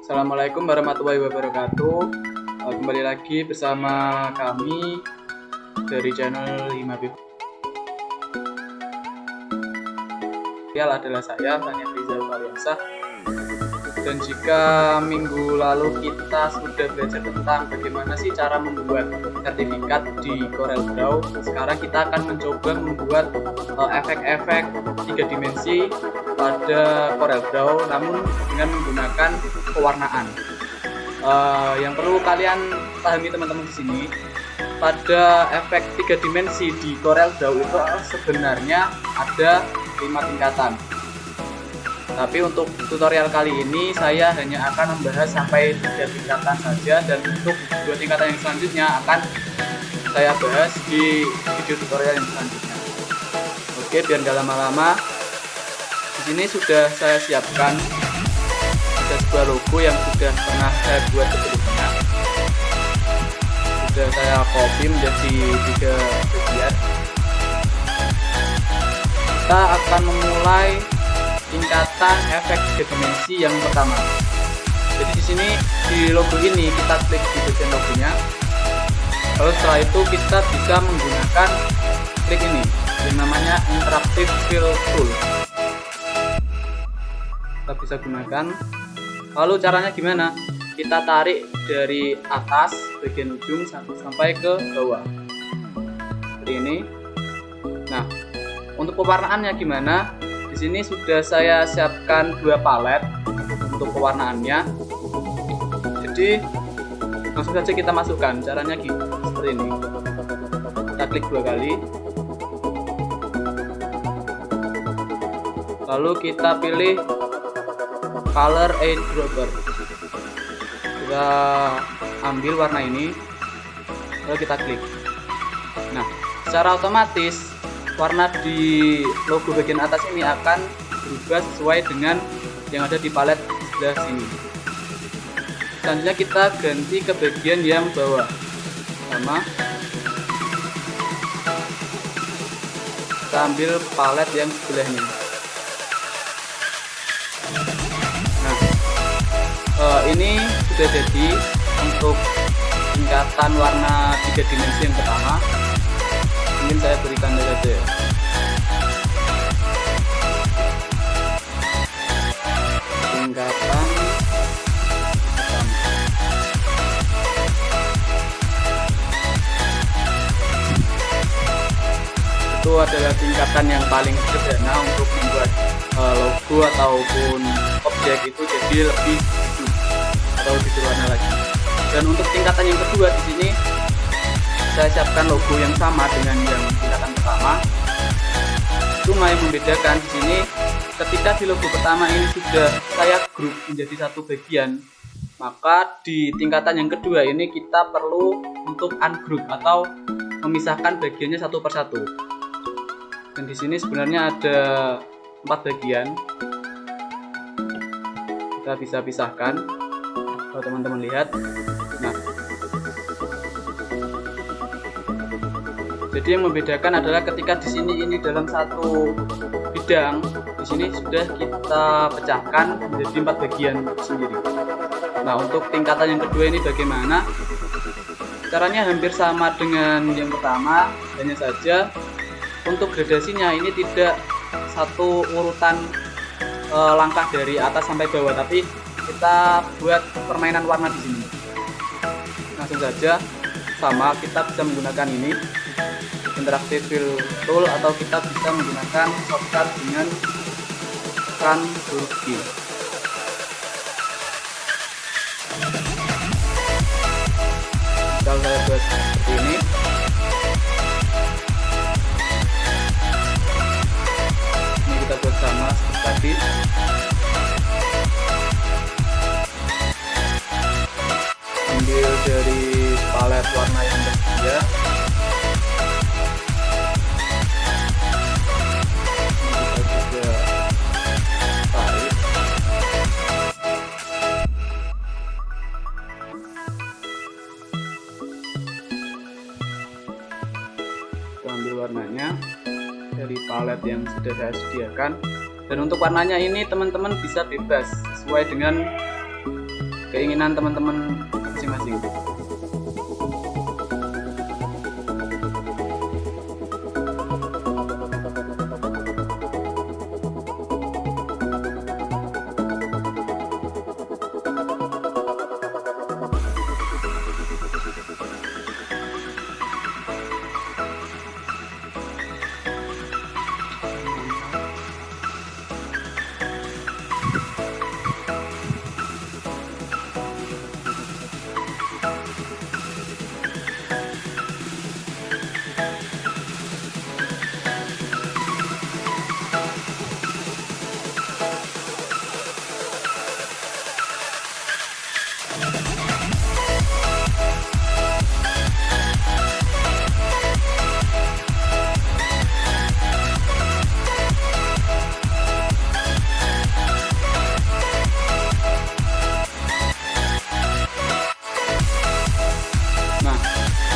Assalamualaikum warahmatullahi wabarakatuh. Kembali lagi bersama kami dari channel 5B. Adalah saya, Tanya Rizal Fariansah. Dan jika minggu lalu kita sudah belajar tentang bagaimana sih cara membuat sertifikat di CorelDRAW, sekarang kita akan mencoba membuat efek-efek 3 dimensi pada CorelDRAW, namun dengan menggunakan pewarnaan. Yang perlu kalian pahami teman-teman di sini, pada efek 3 dimensi di CorelDRAW itu sebenarnya ada 5 tingkatan. Tapi untuk tutorial kali ini saya hanya akan membahas sampai 3 tingkatan saja, dan untuk 2 tingkatan yang selanjutnya akan saya bahas di video tutorial yang selanjutnya. Oke, biar nggak lama-lama, di sini sudah saya siapkan ada sebuah logo yang sudah pernah saya buat sebelumnya. Sudah saya copy menjadi 3 bagian. Kita akan memulai tingkatan efek 3 dimensi yang pertama. Jadi di sini di logo ini kita klik di bagian logonya. Lalu setelah itu kita bisa menggunakan klik ini yang namanya Interactive Fill Tool. Kita bisa gunakan. Lalu caranya gimana? Kita tarik dari atas bagian ujung sampai ke bawah. Seperti ini. Nah, untuk pewarnaannya gimana? Di sini sudah saya siapkan 2 palet untuk pewarnaannya. Jadi langsung saja kita masukkan. Caranya seperti ini. Kita klik 2 kali. Lalu kita pilih color eyedropper. Kita ambil warna ini. Lalu kita klik. Nah, secara otomatis warna di logo bagian atas ini akan berubah sesuai dengan yang ada di palet sebelah sini. Selanjutnya kita ganti ke bagian yang bawah. Sama. Kita ambil palet yang sebelah ini. Nah, ini sudah jadi untuk tingkatan warna 3 dimensi yang pertama. Mungkin saya berikan saja. Tingkatan itu adalah tingkatan yang paling sederhana untuk membuat logo ataupun objek itu jadi lebih hidup atau lebih berwarna lagi. Dan untuk tingkatan yang kedua di sini saya siapkan logo yang sama dengan yang tingkatan pertama. Cuma yang membedakan di sini, ketika di logo pertama ini sudah saya grup menjadi satu bagian, maka di tingkatan yang kedua ini kita perlu untuk ungroup atau memisahkan bagiannya satu persatu. Dan di sini sebenarnya ada 4 bagian. Kita bisa pisahkan. Kalau teman-teman lihat, nah. Jadi yang membedakan adalah ketika di sini ini dalam satu bidang, di sini sudah kita pecahkan menjadi 4 bagian sendiri. Nah, untuk tingkatan yang kedua ini bagaimana? Caranya hampir sama dengan yang pertama, hanya saja untuk gradasinya ini tidak satu urutan langkah dari atas sampai bawah, tapi kita buat permainan warna di sini. Langsung saja sama, kita bisa menggunakan ini Interactive Fill Tool, atau kita bisa menggunakan shortcut dengan tekan huruf G. Kalau saya buat seperti ini, kita buat sama seperti tadi. Ambil dari palet warna yang tersedia. Ambil warnanya dari palet yang sudah saya sediakan. Dan untuk warnanya ini teman-teman bisa bebas sesuai dengan keinginan teman-teman masing-masing.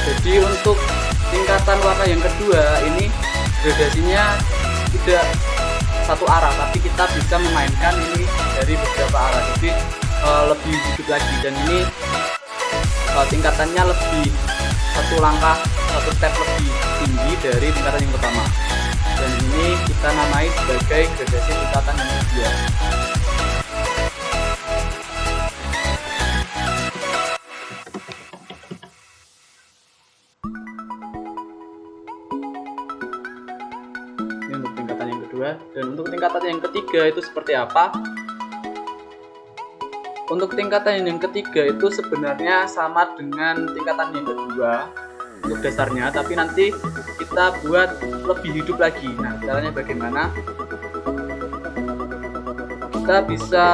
Jadi untuk tingkatan warna yang kedua ini gradasinya tidak satu arah, tapi kita bisa memainkan ini dari beberapa arah, jadi lebih hidup lagi. Dan ini tingkatannya lebih satu step lebih tinggi dari tingkatan yang pertama, dan ini kita namai sebagai gradasi tingkatan yang kedua. Untuk tingkatan yang kedua. Dan untuk tingkatan yang ketiga itu seperti apa? Untuk tingkatan yang ketiga itu sebenarnya sama dengan tingkatan yang kedua untuk dasarnya, tapi nanti kita buat lebih hidup lagi. Nah, caranya bagaimana? Kita bisa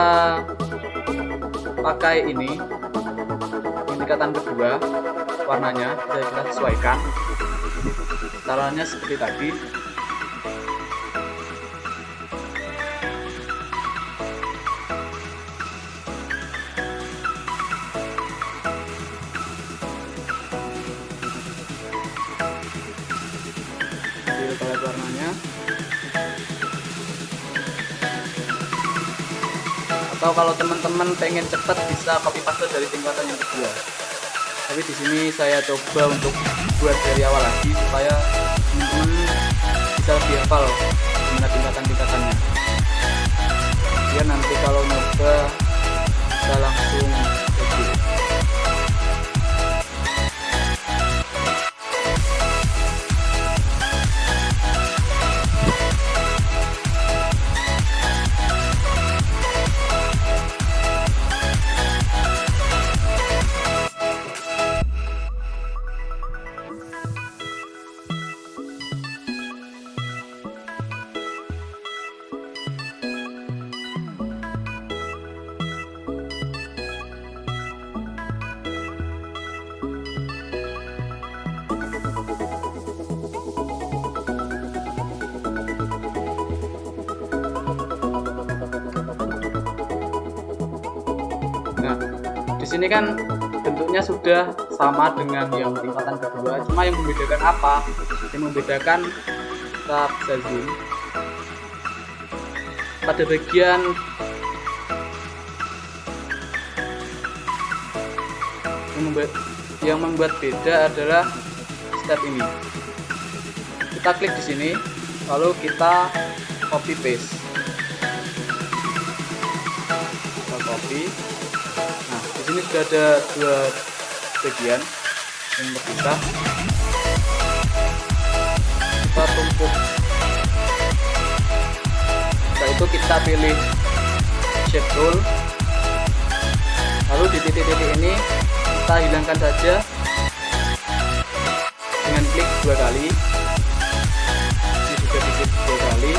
pakai ini tingkatan kedua, warnanya bisa kita sesuaikan. Caranya seperti tadi. Palet warnanya, atau kalau teman-teman pengen cepat bisa copy paste dari tingkatan yang kedua. Tapi di sini saya coba untuk buat dari awal lagi supaya teman-teman bisa lebih hafal gimana tingkatan-tingkatannya. Biar nanti kalau nyoba bisa langsung jadi. Nah, di sini kan bentuknya sudah sama dengan yang tingkatan kedua, cuma yang membedakan apa? Yang membedakan kita bisa zoom pada bagian yang membuat beda adalah step ini. Kita klik di sini, lalu kita copy paste. Kita copy. Nah, di sini sudah ada dua bagian yang terpisah. Kita tumpuk. Setelah itu kita pilih shape tool. Lalu di titik-titik ini kita hilangkan saja dengan klik dua kali. Ini juga diklik dua kali,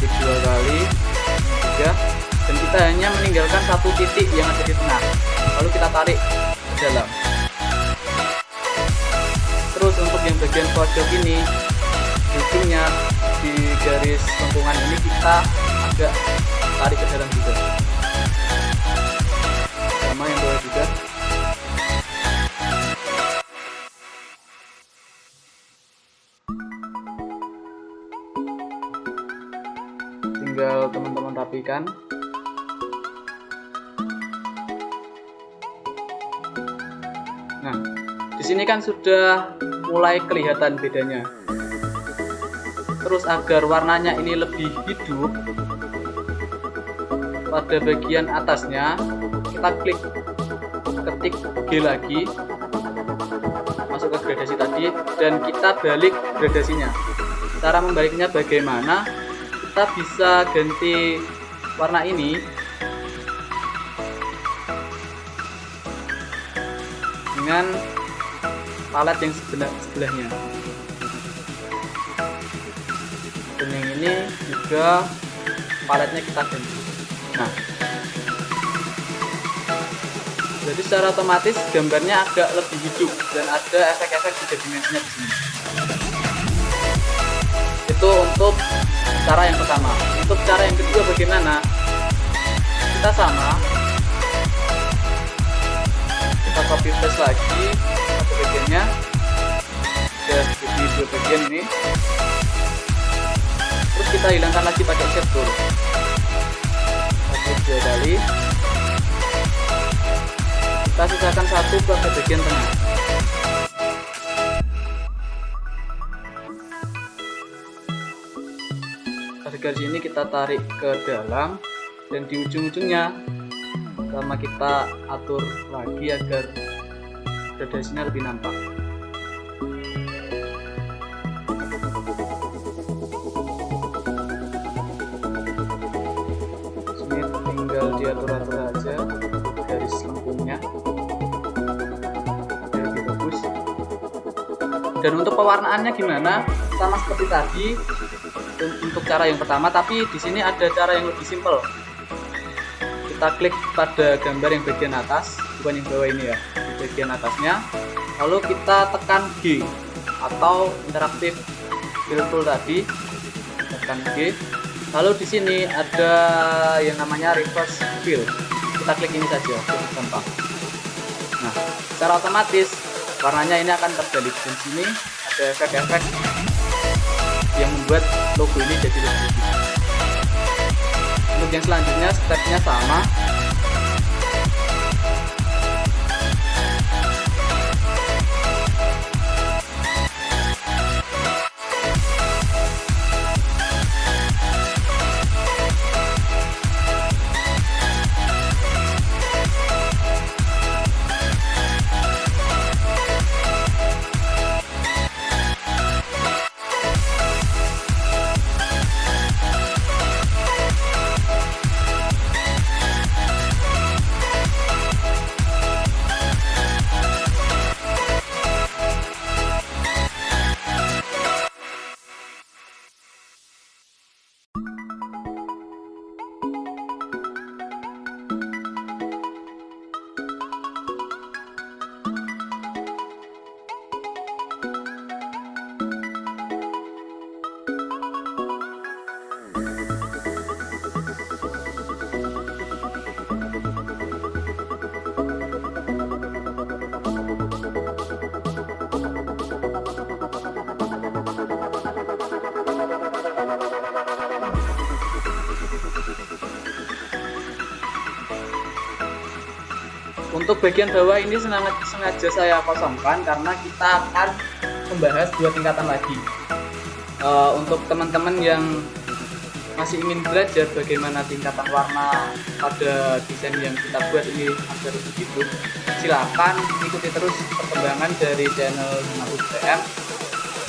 diklik dua kali, tiga. Dan kita hanya meninggalkan satu titik yang ada di tengah, lalu kita tarik ke dalam. Terus untuk yang bagian pojok ini, ujungnya di garis lengkungan ini kita agak tarik ke dalam juga, sama yang bawah juga. Tinggal teman-teman rapikan. Nah, di sini kan sudah mulai kelihatan bedanya. Terus agar warnanya ini lebih hidup, pada bagian atasnya kita ketik G lagi, masuk ke gradasi tadi, dan kita balik gradasinya. Cara membaliknya bagaimana? Kita bisa ganti warna ini dengan palet yang sebelahnya, dan yang ini juga paletnya kita ganti. Nah, jadi secara otomatis gambarnya agak lebih hidup dan ada efek-efek 3 dimensinya di sini. Itu untuk cara yang pertama. Untuk cara yang kedua bagaimana? Kita sama, kita copy paste lagi satu bagiannya, dan jadi 2 bagian ini. Terus kita hilangkan lagi pakai shape tool. Klik 2 kali. Kita sisakan satu pada bagian tengah. Pada garis ini kita tarik ke dalam, dan di ujung-ujungnya sama kita atur lagi agar gradasinya lebih nampak. Sini tinggal diatur-atur aja garis lengkungnya, lebih bagus. Dan untuk pewarnaannya gimana? Sama seperti tadi untuk cara yang pertama, tapi di sini ada cara yang lebih simpel. Kita klik pada gambar yang bagian atas, bukan yang bawah ini ya, di bagian atasnya, lalu kita tekan G atau interaktif fill tool tadi, tekan G. Lalu di sini ada yang namanya reverse fill, kita klik ini saja, gampang. Nah, secara otomatis warnanya ini akan terbalik, dan sini ada efek-efek yang membuat logo ini jadi lebih hidup. Untuk yang selanjutnya stepnya sama. Untuk bagian bawah ini sengaja saya kosongkan karena kita akan membahas 2 tingkatan lagi. Untuk teman-teman yang masih ingin belajar bagaimana tingkatan warna pada desain yang kita buat ini agar lebih hidup, silakan ikuti terus perkembangan dari channel 50PM.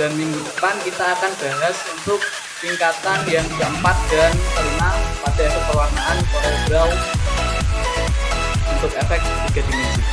Dan minggu depan kita akan bahas untuk tingkatan yang keempat dan kelima pada efek pewarnaan CorelDRAW untuk efek 3 dimensi.